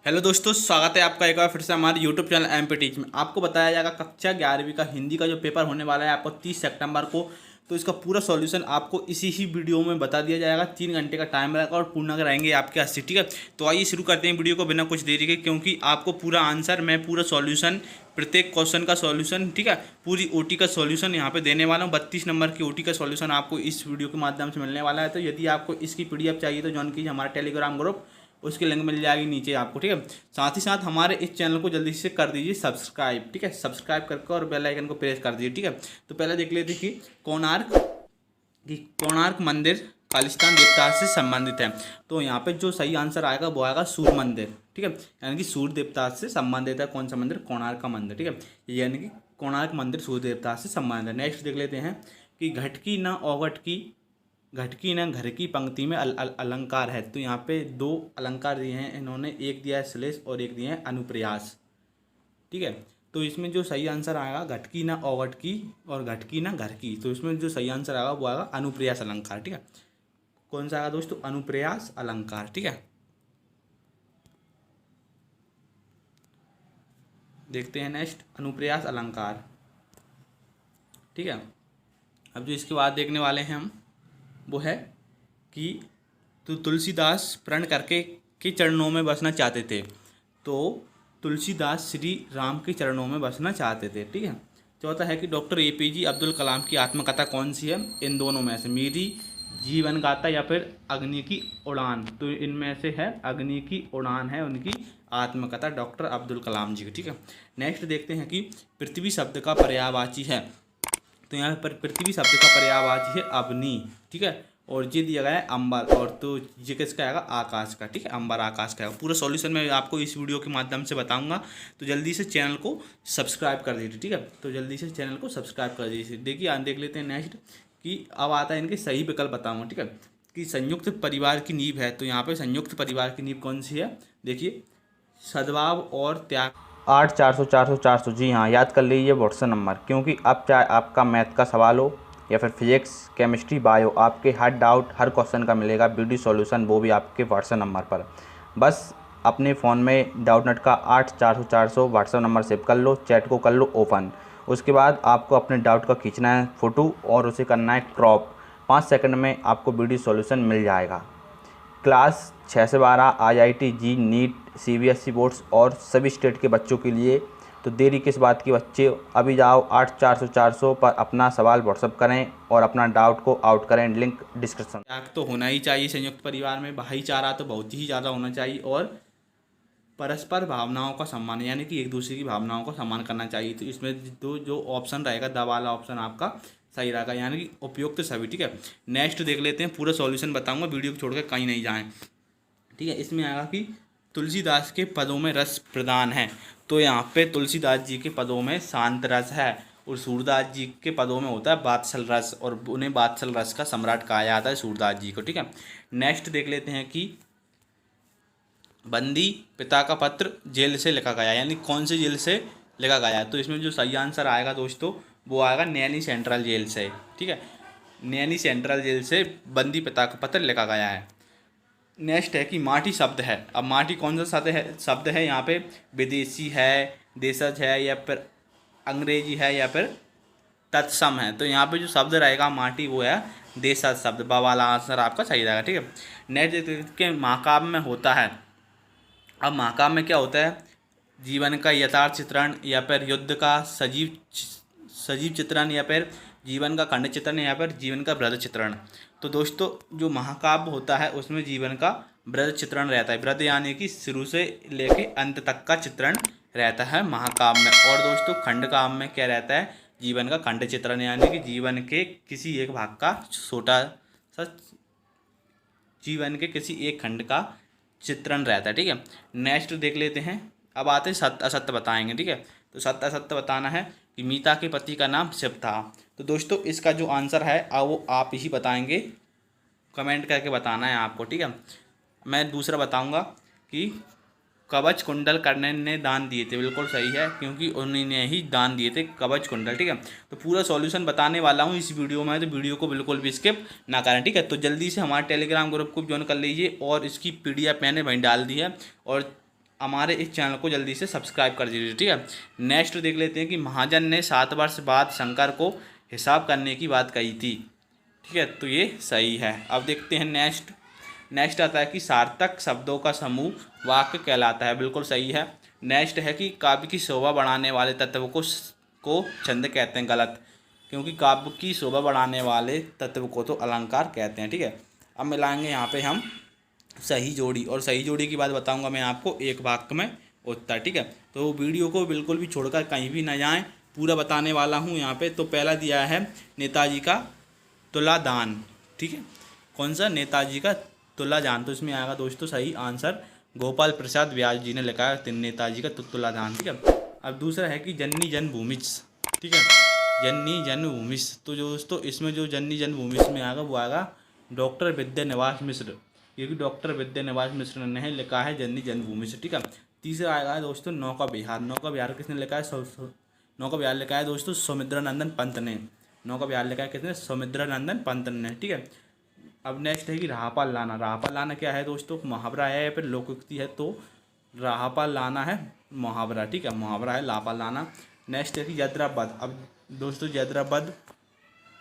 Hello दोस्तों, स्वागत है आपका एक बार फिर से हमारे यूट्यूब चैनल एमपी टीच में। आपको बताया जाएगा कक्षा 11वीं का हिंदी का जो पेपर होने वाला है आपको 30 सितंबर को। तो इसका पूरा सॉल्यूशन आपको इसी ही वीडियो में बता दिया जाएगा। 3 घंटे का टाइम रहेगा और पूर्णांक रहेंगे आपके 80। ठीक है, तो आइए शुरू करते हैं वीडियो को बिना कुछ देरी के, क्योंकि आपको पूरा आंसर मैं पूरा सॉल्यूशन, प्रत्येक क्वेश्चन का सॉल्यूशन, ठीक है, पूरी ओटी का सॉल्यूशन यहाँ पे देने वाला हूँ। 32 नंबर की ओटी का सॉल्यूशन आपको इस वीडियो के माध्यम से मिलने वाला है। तो यदि आपको इसकी पीडीएफ चाहिए तो ज्वाइन कीजिए हमारा टेलीग्राम ग्रुप, उसकी लिंक मिल जाएगी नीचे आपको। ठीक है, साथ ही साथ हमारे इस चैनल को जल्दी से कर दीजिए सब्सक्राइब। ठीक है, सब्सक्राइब करके और बेल आइकन को प्रेस कर दीजिए। ठीक है, तो पहले देख लेते हैं कि कोणार्क मंदिर खालिस्तान देवता से संबंधित है। तो यहाँ पे जो सही आंसर आएगा वो आएगा सूर्य मंदिर। ठीक है, यानी कि सूर्य देवता से संबंधित है। कौन सा मंदिर? कोणार्क का मंदिर। ठीक है, यानी कि कोणार्क मंदिर सूर्य देवता से संबंधित है। नेक्स्ट देख लेते हैं कि घटकी न औगट की, घटकी न घर की पंक्ति में अलंकार है। तो यहाँ पे दो अलंकार दिए हैं इन्होंने, एक दिया है श्लेष और एक दिया है अनुप्रयास। ठीक है, तो इसमें जो सही आंसर आएगा घटकी ना औगट की और घटकी ना घर की। तो इसमें जो सही आंसर आएगा वो आएगा अनुप्रयास अलंकार। ठीक है, कौन सा आएगा दोस्तों? अनुप्रयास अलंकार। ठीक है, देखते हैं नेक्स्ट अनुप्रयास अलंकार। ठीक है, अब जो इसके बाद देखने वाले हैं हम वो है कि तो तुलसीदास प्रण करके के चरणों में बसना चाहते थे। तो तुलसीदास श्री राम के चरणों में बसना चाहते थे। ठीक है, चौथा है कि डॉक्टर एपीजे अब्दुल कलाम की आत्मकथा कौन सी है? इन दोनों में से मेरी जीवन गाथा या फिर अग्नि की उड़ान। तो इनमें से है अग्नि की उड़ान है उनकी आत्मकथा, डॉक्टर अब्दुल कलाम जी की। ठीक है, नेक्स्ट देखते हैं कि पृथ्वी शब्द का पर्यायवाची है। तो यहाँ पर पृथ्वी शब्द का पर्यायवाची है अग्नि। ठीक है, और ये दिया गया है अंबर, और तो ये किसका आएगा? आकाश का। ठीक है, अंबर आकाश का है। पूरा सॉल्यूशन मैं आपको इस वीडियो के माध्यम से बताऊंगा। तो जल्दी से चैनल को सब्सक्राइब कर दीजिए। ठीक है, तो जल्दी से चैनल को सब्सक्राइब कर दीजिए। देखिए देख लेते हैं नेक्स्ट कि अब आता है इनके सही विकल्प बताऊँगा। ठीक है, कि संयुक्त परिवार की नींव है। तो यहाँ पर संयुक्त परिवार की नींव कौन सी है? देखिए, सद्भाव और त्याग। 8 400 400 400 जी हाँ, याद कर लीजिए व्हाट्सएप नंबर, क्योंकि अब चाहे आपका मैथ का सवाल हो या फिर फिजिक्स, केमिस्ट्री, बायो, आपके हर डाउट हर क्वेश्चन का मिलेगा वीडियो सॉल्यूशन, वो भी आपके व्हाट्सएप नंबर पर। बस अपने फ़ोन में डाउट नेट का 8 400 400 व्हाट्सएप नंबर सेव कर लो, चैट को कर लो ओपन। उसके बाद आपको अपने डाउट का खींचना है फ़ोटो और उसे करना है क्रॉप। 5 सेकंड में आपको वीडियो सॉल्यूशन मिल जाएगा। क्लास 6 से 12 IIT जी, नीट, CBSE बोर्ड्स और सभी स्टेट के बच्चों के लिए। तो देरी किस बात की बच्चे, अभी जाओ 8 400 400 पर अपना सवाल व्हाट्सअप करें और अपना डाउट को आउट करें, लिंक डिस्क्रिप्शन। त्याग तो होना ही चाहिए संयुक्त परिवार में, भाईचारा तो बहुत ही ज़्यादा होना चाहिए, और परस्पर भावनाओं का सम्मान, यानी कि एक दूसरे की भावनाओं का सम्मान करना चाहिए। तो इसमें जो ऑप्शन रहेगा, द वाला ऑप्शन आपका सही रहेगा, यानी कि उपयुक्त सभी। ठीक है, नेक्स्ट देख लेते हैं, पूरा सॉल्यूशन बताऊंगा, वीडियो को छोड़कर कहीं नहीं जाएं। ठीक है, इसमें आएगा कि तुलसीदास के पदों में रस प्रदान है। तो यहाँ पे तुलसीदास जी के पदों में शांत रस है, और सूरदास जी के पदों में होता है बात्सल रस, और उन्हें बात्सल रस का सम्राट कहा जाता है सूरदास जी को। ठीक है, नेक्स्ट देख लेते हैं कि बंदी पिता का पत्र जेल से लिखा गया, यानी कौन से जेल से लिखा गया। तो इसमें जो सही आंसर आएगा दोस्तों वो आएगा नैनी सेंट्रल जेल से। ठीक है, नैनी सेंट्रल जेल से बंदी पिता का पत्र लिखा गया है। नेक्स्ट है कि माटी शब्द है। अब माटी कौन सा शब्द है यहाँ पे? विदेशी है, देशज है, या फिर अंग्रेजी है, या फिर तत्सम है। तो यहाँ पे जो शब्द रहेगा माटी वो है देशज शब्द। बा वाला आंसर आपका सही रहेगा। ठीक है, नेक्स्ट के महाकाव्य में होता है। अब महाकाव्य में क्या होता है? जीवन का यथार्थ चित्रण, या फिर युद्ध का सजीव चित्रण, या फिर जीवन का खंड चित्रण, या फिर जीवन का वृद्ध चित्रण। तो दोस्तों जो महाकाव्य होता है उसमें जीवन का वृद्ध चित्रण रहता है। वृद्ध यानी कि शुरू से लेके अंत तक का चित्रण रहता है महाकाव्य में। और दोस्तों खंड काव्य में क्या रहता है? जीवन का खंड चित्रण, यानी कि जीवन के किसी एक भाग का छोटा सा, जीवन के किसी एक खंड का चित्रण रहता है। ठीक है, नेक्स्ट देख लेते हैं। अब आते हैं सत्य असत्य बताएंगे। ठीक है, तो सत्य असत्य बताना है कि मीता के पति का नाम शिव था। तो दोस्तों इसका जो आंसर है वो आप ही बताएंगे, कमेंट करके बताना है आपको। ठीक है, मैं दूसरा बताऊंगा कि कवच कुंडल कर्ण ने दान दिए थे। बिल्कुल सही है, क्योंकि उन्होंने ही दान दिए थे कवच कुंडल। ठीक है, तो पूरा सॉल्यूशन बताने वाला हूँ इस वीडियो में, तो वीडियो को बिल्कुल भी स्किप ना करें। ठीक है, तो जल्दी से हमारे टेलीग्राम ग्रुप को ज्वाइन कर लीजिए, और इसकी PDF मैंने वहीं डाल दी है। और हमारे इस चैनल को जल्दी से सब्सक्राइब कर दीजिए, ठीक है। नेक्स्ट देख लेते हैं कि महाजन ने 7 वर्ष बाद शंकर को हिसाब करने की बात कही थी, ठीक है, तो ये सही है। अब देखते हैं नेक्स्ट आता है कि सार्थक शब्दों का समूह वाक्य कहलाता है, बिल्कुल सही है। नेक्स्ट है कि काव्य की शोभा बढ़ाने वाले तत्व को छंद कहते हैं, गलत, क्योंकि काव्य की शोभा बढ़ाने वाले तत्व को तो अलंकार कहते हैं, ठीक है। अब मिलाएंगे यहाँ पे हम सही जोड़ी, और सही जोड़ी की बात बताऊंगा मैं आपको एक वाक्य में उत्तर, ठीक है। तो वीडियो को बिल्कुल भी छोड़कर कहीं भी ना जाएं, पूरा बताने वाला हूँ यहाँ पे। तो पहला दिया है नेताजी का तुलादान, ठीक है, कौन सा, नेताजी का तुलादान, तो इसमें आएगा दोस्तों सही आंसर गोपाल प्रसाद व्यास जी ने लिखा है नेताजी का तुलादान, ठीक है। अब दूसरा है कि जननी जन्मभूमिश, ठीक है, जननी जन्मभूमिश, तो दोस्तों इसमें जो जननी जन्मभूमिश में आएगा वो आएगा डॉक्टर विद्यानिवास मिश्र, क्योंकि डॉक्टर विद्यानिवास मिश्र ने लिखा है जननी जन्मभूमिश, ठीक है। तीसरा आएगा दोस्तों नौका विहार किसने लिखा है, नौका विहार लिखा है दोस्तों सौमित्रानंदन पंत ने, नौका विहार लिखा है किसने, सौमित्रानंदन पंत ने, ठीक है। अब नेक्स्ट है कि राहपाल लाना क्या है दोस्तों, मुहावरा है या फिर लोकोक्ति है, तो राहपाल लाना है मुहावरा, ठीक है, मुहावरा है लाहपाल लाना। नेक्स्ट है कि जैद्रपद, अब दोस्तों जैद्रपद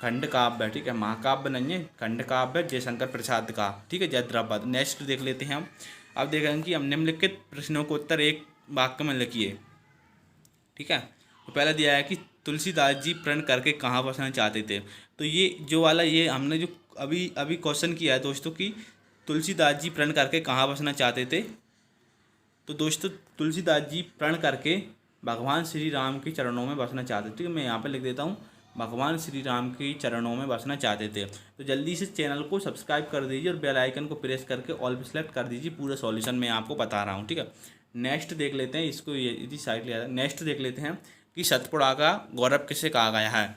खंड काव्य है, ठीक है, महाकाव्य नहीं है, खंड काव्य जयशंकर प्रसाद का, ठीक है, जैद्रपद। नेक्स्ट देख लेते हैं हम। अब देखेंगे कि हम निम्नलिखित प्रश्नों को उत्तर एक वाक्य में लिखिए, ठीक है। तो पहला दिया है कि तुलसीदास जी प्रण करके कहाँ बसना चाहते थे, तो ये जो वाला ये हमने जो अभी क्वेश्चन किया है दोस्तों कि तुलसीदास जी प्रण करके कहाँ बसना चाहते थे, तो दोस्तों तुलसीदास जी प्रण करके भगवान श्री राम के चरणों में बसना चाहते थे, ठीक है, मैं यहाँ पे लिख देता हूँ भगवान श्री राम के चरणों में बसना चाहते थे। तो जल्दी से चैनल को सब्सक्राइब कर दीजिए और बेल आइकन को प्रेस करके ऑल पे सेलेक्ट कर दीजिए, पूरा सॉल्यूशन मैं आपको बता रहा हूँ, ठीक है। नेक्स्ट देख लेते हैं, इसको ये साइड लिया, नेक्स्ट देख लेते हैं कि सतपुड़ा का गौरव किसे कहा गया है।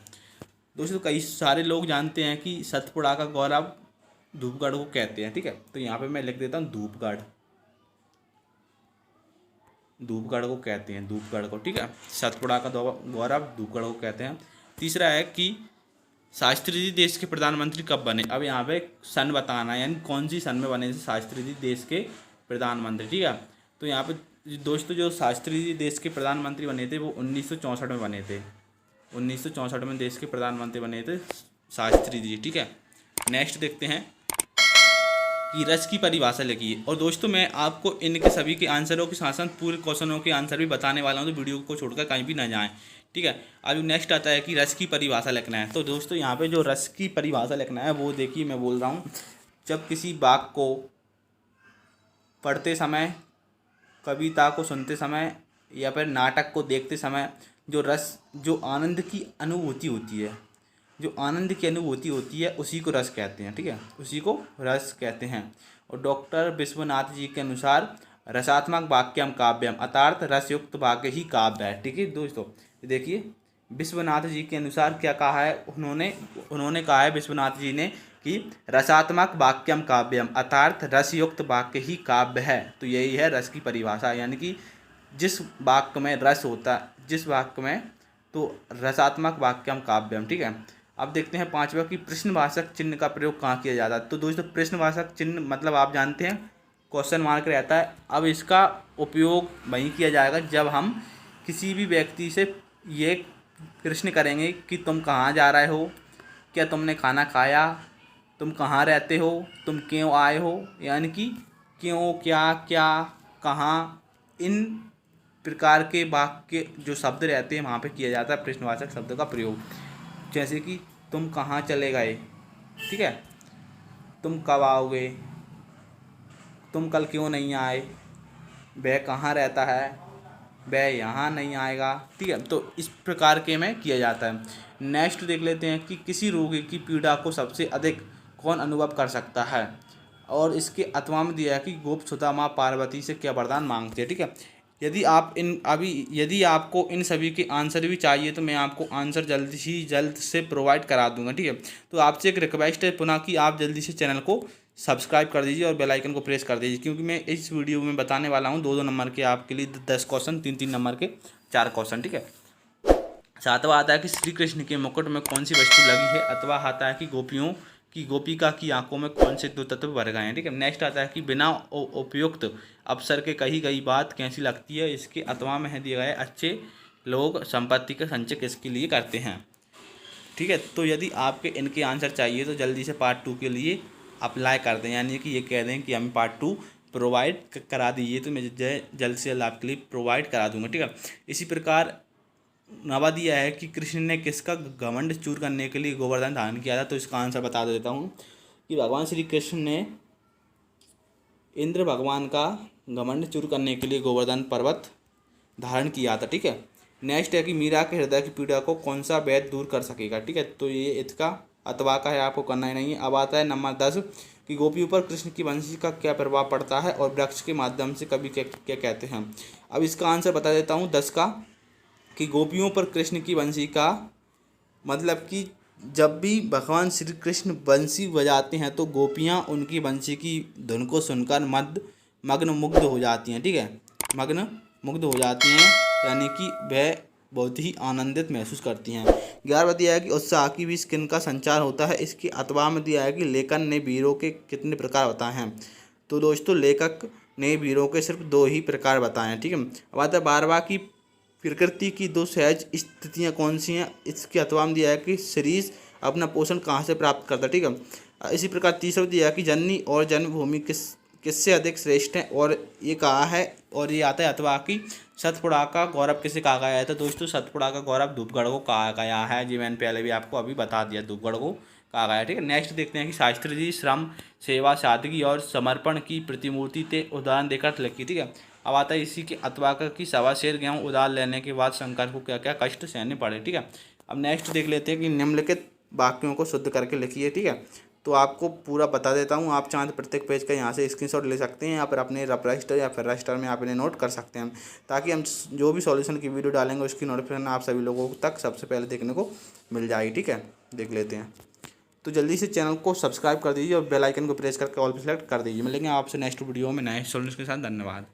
दोस्तों कई सारे लोग जानते हैं कि सतपुड़ा का गौरव धूपगढ़ को कहते हैं, ठीक है, तो यहाँ पे मैं लिख देता हूँ धूपगढ़ को कहते हैं, धूपगढ़ को, ठीक है, सतपुड़ा का गौरव धूपगढ़ को कहते हैं। तीसरा है कि शास्त्री जी देश के प्रधानमंत्री कब बने, अब यहाँ पे सन बताना है, यानी कौन सी सन में बने थे शास्त्री जी देश के प्रधानमंत्री, ठीक है। तो यहाँ पे दोस्तों जो शास्त्री जी देश के प्रधानमंत्री बने थे वो 1964 में बने थे, 1964 में देश के प्रधानमंत्री बने थे शास्त्री जी, ठीक है। नेक्स्ट देखते हैं कि रस की परिभाषा लिखिए, और दोस्तों मैं आपको इनके सभी के आंसरों के साथ साथ पूरे क्वेश्चनों के आंसर भी बताने वाला हूँ, तो वीडियो को छोड़कर कहीं भी ना जाएं, ठीक है। अब नेक्स्ट आता है कि रस की परिभाषा लिखना है, तो दोस्तों यहाँ पे जो रस की परिभाषा लिखना है वो देखिए मैं बोल रहा हूँ, जब किसी वाक्य को पढ़ते समय, कविता को सुनते समय या फिर नाटक को देखते समय जो रस, जो आनंद की अनुभूति होती है, जो आनंद की अनुभूति होती है उसी को रस कहते हैं, ठीक है, उसी को रस कहते हैं। और डॉक्टर विश्वनाथ जी के अनुसार रसात्मक वाक्यम काव्यम अर्थात रसयुक्त वाक्य ही काव्य है, ठीक है दोस्तों। देखिए विश्वनाथ जी के अनुसार क्या कहा है, उन्होंने कहा है विश्वनाथ जी ने कि रसात्मक वाक्यम काव्यम अर्थात रसयुक्त वाक्य ही काव्य है, तो यही है रस की परिभाषा, यानी कि जिस वाक्य में रस होता है, जिस वाक्य में, तो रसात्मक वाक्यम काव्यम, ठीक है। अब देखते हैं पांचवा कि प्रश्नवाचक चिन्ह का प्रयोग कहाँ किया जाता है, तो दोस्तों प्रश्नवाचक चिन्ह मतलब आप जानते हैं क्वेश्चन मार्क रहता है, अब इसका उपयोग वहीं किया जाएगा जब हम किसी भी व्यक्ति से ये प्रश्न करेंगे कि तुम कहाँ जा रहे हो, क्या तुमने खाना खाया, तुम कहाँ रहते हो, तुम क्यों आए हो, यानी कि क्यों, क्या, क्या, कहाँ, इन प्रकार के वाक्य जो शब्द रहते हैं वहाँ पे किया जाता है प्रश्नवाचक शब्द का प्रयोग। जैसे कि तुम कहाँ चले गए, ठीक है, तुम कब आओगे, तुम कल क्यों नहीं आए, वह कहाँ रहता है, वह यहाँ नहीं आएगा, ठीक है, तो इस प्रकार के में किया जाता है। नेक्स्ट देख लेते हैं कि किसी रोगी की पीड़ा को सबसे अधिक कौन अनुभव कर सकता है, और इसके अथवा में दिया है कि गोप सुधा माँ पार्वती से क्या वरदान मांगते हैं, ठीक है। यदि आपको इन सभी के आंसर भी चाहिए तो मैं आपको आंसर जल्द से प्रोवाइड करा दूंगा, ठीक है। तो आपसे एक रिक्वेस्ट है पुनः कि आप जल्दी से चैनल को सब्सक्राइब कर दीजिए और बेल आइकन को प्रेस कर दीजिए, क्योंकि मैं इस वीडियो में बताने वाला हूँ 2-2 नंबर के आपके लिए 10 क्वेश्चन, 3-3 नंबर के 4 क्वेश्चन, ठीक है। सातवां आता है कि श्री कृष्ण के मुकुट में कौन सी वस्तु लगी है, अथवा आता है कि गोपियों कि गोपिका की आंखों में कौन से दो तत्व भर गए हैं। ठीक है, नेक्स्ट आता है कि बिना उपयुक्त अवसर के कही गई बात कैसी लगती है। इसके अथवा में है दिया गया है अच्छे लोग संपत्ति का संचय किसके लिए करते हैं। ठीक है, तो यदि आपके इनके आंसर चाहिए तो जल्दी से पार्ट 2 के लिए अप्लाई कर दें, यानी कि ये कह दें कि हमें पार्ट 2 प्रोवाइड करा दीजिए, तो मैं जल्द से जल्द आपके लिए प्रोवाइड करा दूंगा। ठीक है, इसी प्रकार नवा दिया है कि कृष्ण ने किसका घमंड चूर करने के लिए गोवर्धन धारण किया था। तो इसका आंसर बता देता हूँ कि भगवान श्री कृष्ण ने इंद्र भगवान का घमंड चूर करने के लिए गोवर्धन पर्वत धारण किया था। ठीक है, नेक्स्ट है कि मीरा के हृदय की पीड़ा को कौन सा वैद्य दूर कर सकेगा। ठीक है, तो ये इसका अथवा का है, आपको करना ही नहीं है। अब आता है नंबर 10 कि गोपियों पर कृष्ण की वंशी का क्या प्रभाव पड़ता है और वृक्ष के माध्यम से कवि क्या क्या कहते हैं। अब इसका आंसर बता देता हूँ 10 का कि गोपियों पर कृष्ण की वंशी का मतलब कि जब भी भगवान श्री कृष्ण बंसी बजाते हैं तो गोपियाँ उनकी बंसी की धुन को सुनकर मग्न मुग्ध हो जाती हैं। ठीक है, मग्न मुग्ध हो जाती हैं, यानी कि वह बहुत ही आनंदित महसूस करती हैं। 11 दिया है कि उत्साह की भी किन का संचार होता है। इसकी अथवा में दिया है कि लेखन ने वीरों के कितने प्रकार बताए हैं। तो दोस्तों लेखक ने वीरों के सिर्फ 2 ही प्रकार बताए हैं। ठीक है, अब आता है 12वां की प्रकृति की 2 सहज स्थितियाँ कौन सी हैं। इसके अथवा में दिया है कि शरीर अपना पोषण कहाँ से प्राप्त करता है। ठीक है, इसी प्रकार तीसरा दिया है कि जननी और जन्मभूमि किससे अधिक श्रेष्ठ है, और ये कहा है, और ये आता है अथवा कि सतपुड़ा का गौरव किसे कहा गया है। तो दोस्तों सतपुड़ा का गौरव धूपगढ़ को कहा गया है, जी मैंने पहले भी आपको अभी बता दिया, धूपगढ़ को कहा गया है। ठीक है, नेक्स्ट देखते हैं कि शास्त्री जी श्रम सेवा सादगी और समर्पण की प्रतिमूर्ति ते उदाहरण देकर लिखी। ठीक है, अब आता है इसी के अथवा का कि 1.25 सेर गेहूँ उधार लेने के बाद शंकर को क्या क्या कष्ट सहने पड़े। ठीक है, अब नेक्स्ट देख लेते हैं कि निम्नलिखित वाक्यों को शुद्ध करके लिखिए। ठीक है, तो आपको पूरा बता देता हूँ, आप चाहें तो प्रत्येक पेज का यहाँ से स्क्रीनशॉट ले सकते हैं या फिर अपने रफ रजिस्टर या फिर रजिस्टर में आप इन्हें नोट कर सकते हैं, ताकि हम जो भी सॉल्यूशन की वीडियो डालेंगे उसकी नोटिफिकेशन आप सभी लोगों तक सबसे पहले देखने को मिल जाएगी। ठीक है, देख लेते हैं। तो जल्दी से चैनल को सब्सक्राइब कर दीजिए और बेल आइकन को प्रेस करके ऑल पे सेलेक्ट कर दीजिए। मिलेंगे आपसे नेक्स्ट वीडियो में नए सॉल्यूशन के साथ। धन्यवाद।